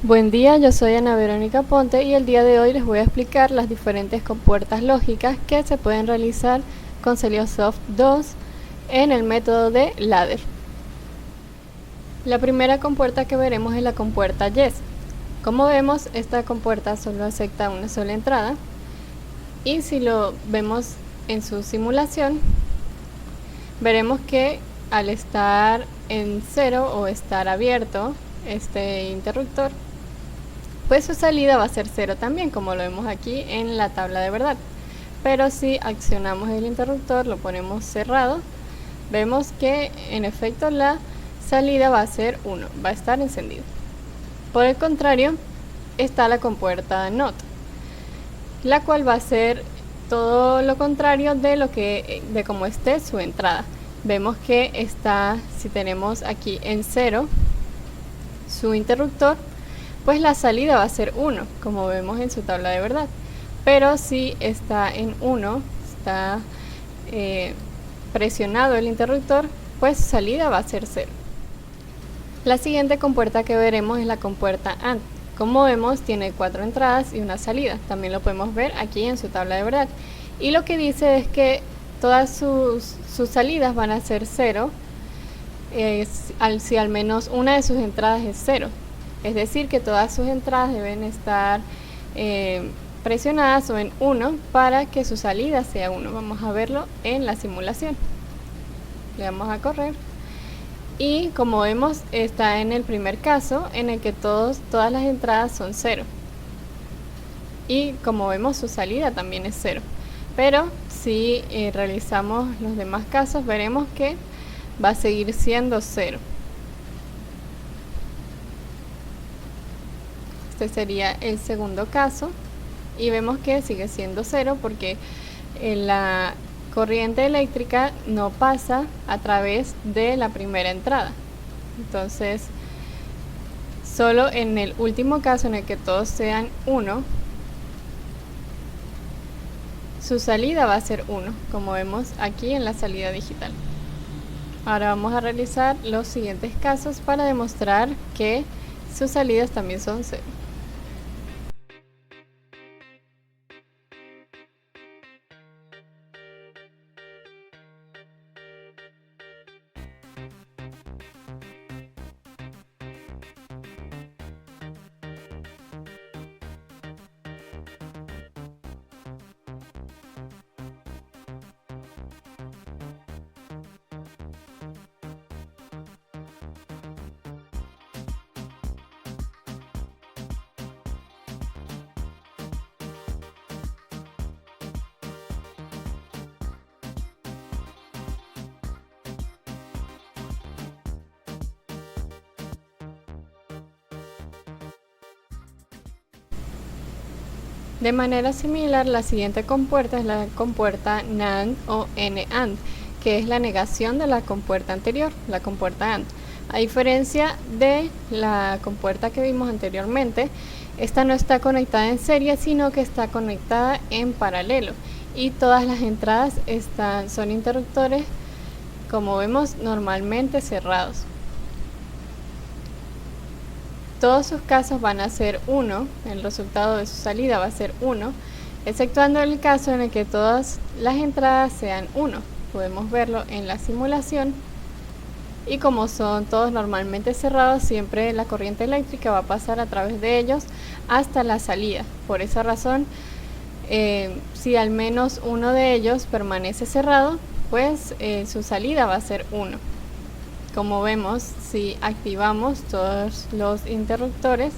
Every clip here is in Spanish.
Buen día, yo soy Ana Verónica Ponte y el día de hoy les voy a explicar las diferentes compuertas lógicas que se pueden realizar con Celiosoft 2 en el método de ladder. La primera compuerta que veremos es la compuerta yes. Como vemos, esta compuerta solo acepta una sola entrada y si lo vemos en su simulación, veremos que al estar en cero o estar abierto este interruptor, pues su salida va a ser cero también, como lo vemos aquí en la tabla de verdad. Pero si accionamos el interruptor, lo ponemos cerrado, vemos que en efecto la salida va a ser 1, va a estar encendido. Por el contrario, está la compuerta NOT, la cual va a ser todo lo contrario de cómo esté su entrada. Vemos que está, si tenemos aquí en 0 su interruptor, pues la salida va a ser 1, como vemos en su tabla de verdad. Pero si está en 1, está presionado el interruptor, pues su salida va a ser 0. La siguiente compuerta que veremos es la compuerta AND. Como vemos, tiene 4 entradas y una salida. También lo podemos ver aquí en su tabla de verdad. Y lo que dice es que todas sus salidas van a ser 0 si al menos una de sus entradas es 0. Es decir, que todas sus entradas deben estar presionadas o en 1 para que su salida sea 1. Vamos a verlo en la simulación. Le damos a correr. Y como vemos, está en el primer caso en el que todas las entradas son 0. Y como vemos, su salida también es 0. Pero si realizamos los demás casos, veremos que va a seguir siendo 0. Este sería el segundo caso y vemos que sigue siendo 0 porque la corriente eléctrica no pasa a través de la primera entrada. Entonces, solo en el último caso en el que todos sean 1, su salida va a ser 1, como vemos aquí en la salida digital. Ahora vamos a realizar los siguientes casos para demostrar que sus salidas también son 0. De manera similar, la siguiente compuerta es la compuerta NAND o NAND, que es la negación de la compuerta anterior, la compuerta AND. A diferencia de la compuerta que vimos anteriormente, esta no está conectada en serie, sino que está conectada en paralelo. Y todas las entradas son interruptores, como vemos, normalmente cerrados. Todos sus casos van a ser 1, el resultado de su salida va a ser 1, exceptuando el caso en el que todas las entradas sean 1. Podemos verlo en la simulación. Y como son todos normalmente cerrados, siempre la corriente eléctrica va a pasar a través de ellos hasta la salida. Por esa razón, si al menos uno de ellos permanece cerrado, pues su salida va a ser 1. Como vemos, si activamos todos los interruptores,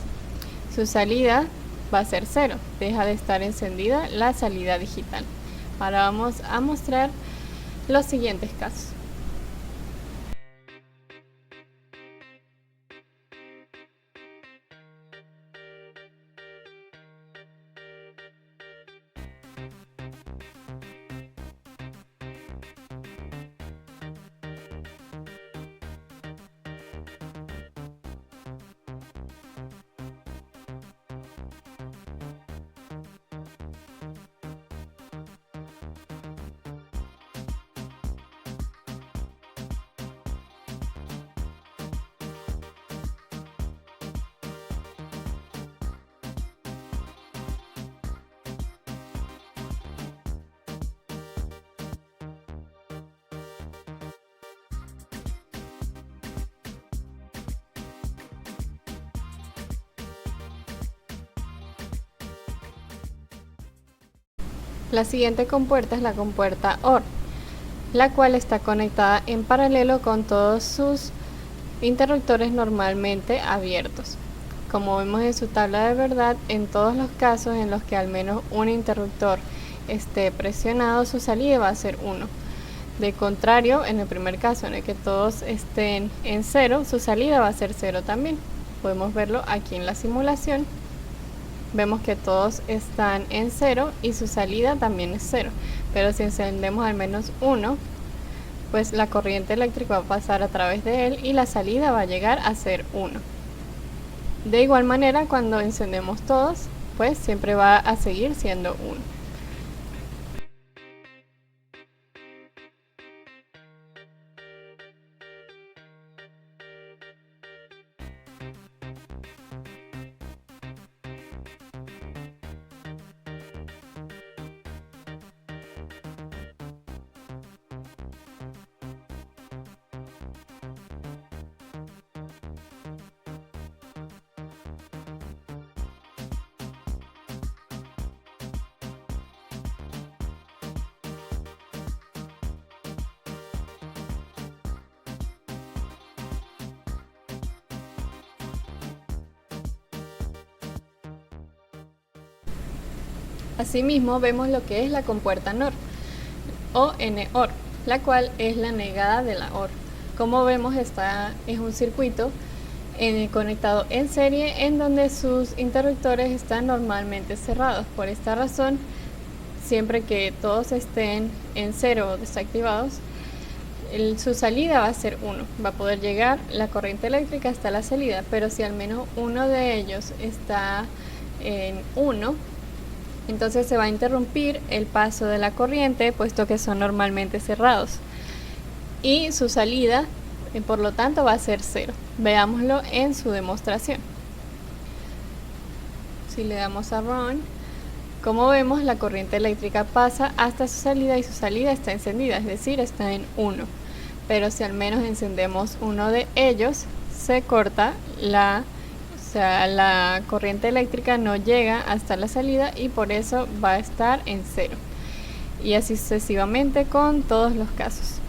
su salida va a ser 0. Deja de estar encendida la salida digital. Ahora vamos a mostrar los siguientes casos. La siguiente compuerta es la compuerta OR, la cual está conectada en paralelo con todos sus interruptores normalmente abiertos. Como vemos en su tabla de verdad, en todos los casos en los que al menos un interruptor esté presionado, su salida va a ser 1. De contrario, en el primer caso en el que todos estén en 0, su salida va a ser 0 también. Podemos verlo aquí en la simulación. Vemos que todos están en 0 y su salida también es 0. Pero si encendemos al menos uno, pues la corriente eléctrica va a pasar a través de él y la salida va a llegar a ser 1. De igual manera, cuando encendemos todos, pues siempre va a seguir siendo 1. Asimismo, vemos lo que es la compuerta NOR o NOR, la cual es la negada de la OR. Como vemos, esta es un circuito conectado en serie en donde sus interruptores están normalmente cerrados. Por esta razón, siempre que todos estén en 0 o desactivados, su salida va a ser 1. Va a poder llegar la corriente eléctrica hasta la salida, pero si al menos uno de ellos está en 1, entonces se va a interrumpir el paso de la corriente, puesto que son normalmente cerrados. Y su salida, por lo tanto, va a ser 0. Veámoslo en su demostración. Si le damos a Run, como vemos, la corriente eléctrica pasa hasta su salida y su salida está encendida, es decir, está en 1. Pero si al menos encendemos uno de ellos, se corta la corriente eléctrica no llega hasta la salida y por eso va a estar en 0. Y así sucesivamente con todos los casos.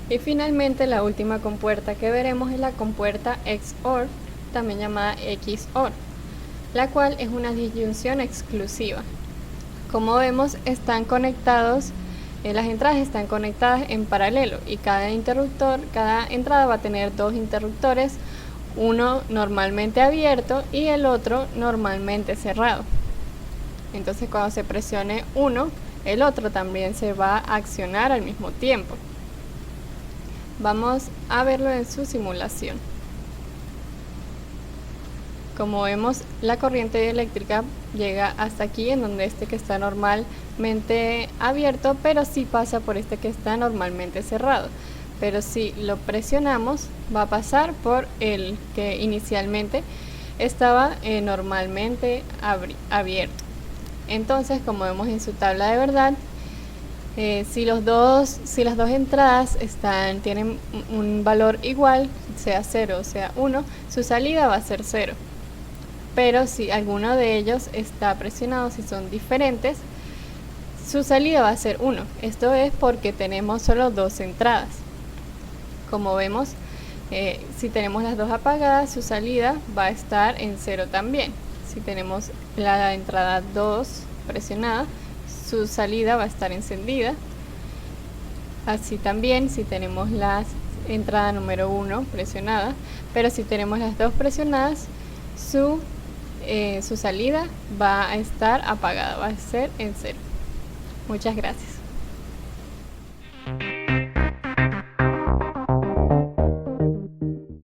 Y finalmente la última compuerta que veremos es la compuerta XOR, también llamada XOR, la cual es una disyunción exclusiva. Como vemos, están conectados, las entradas están conectadas en paralelo y cada entrada va a tener dos interruptores, uno normalmente abierto y el otro normalmente cerrado. Entonces cuando se presione uno, el otro también se va a accionar al mismo tiempo. Vamos a verlo en su simulación. Como vemos, la corriente eléctrica llega hasta aquí, en donde este que está normalmente abierto, pero sí pasa por este que está normalmente cerrado. Pero si lo presionamos, va a pasar por el que inicialmente estaba normalmente abierto. Entonces, como vemos en su tabla de verdad, si las dos entradas tienen un valor igual, sea 0 o sea 1, su salida va a ser 0. Pero si alguno de ellos está presionado, si son diferentes, su salida va a ser 1. Esto es porque tenemos solo dos entradas. Como vemos, si tenemos las dos apagadas, su salida va a estar en 0 también. Si tenemos la entrada 2 presionada, su salida va a estar encendida. Así también si tenemos la entrada número 1 presionada, pero si tenemos las dos presionadas, su salida va a estar apagada, va a ser en 0. Muchas gracias.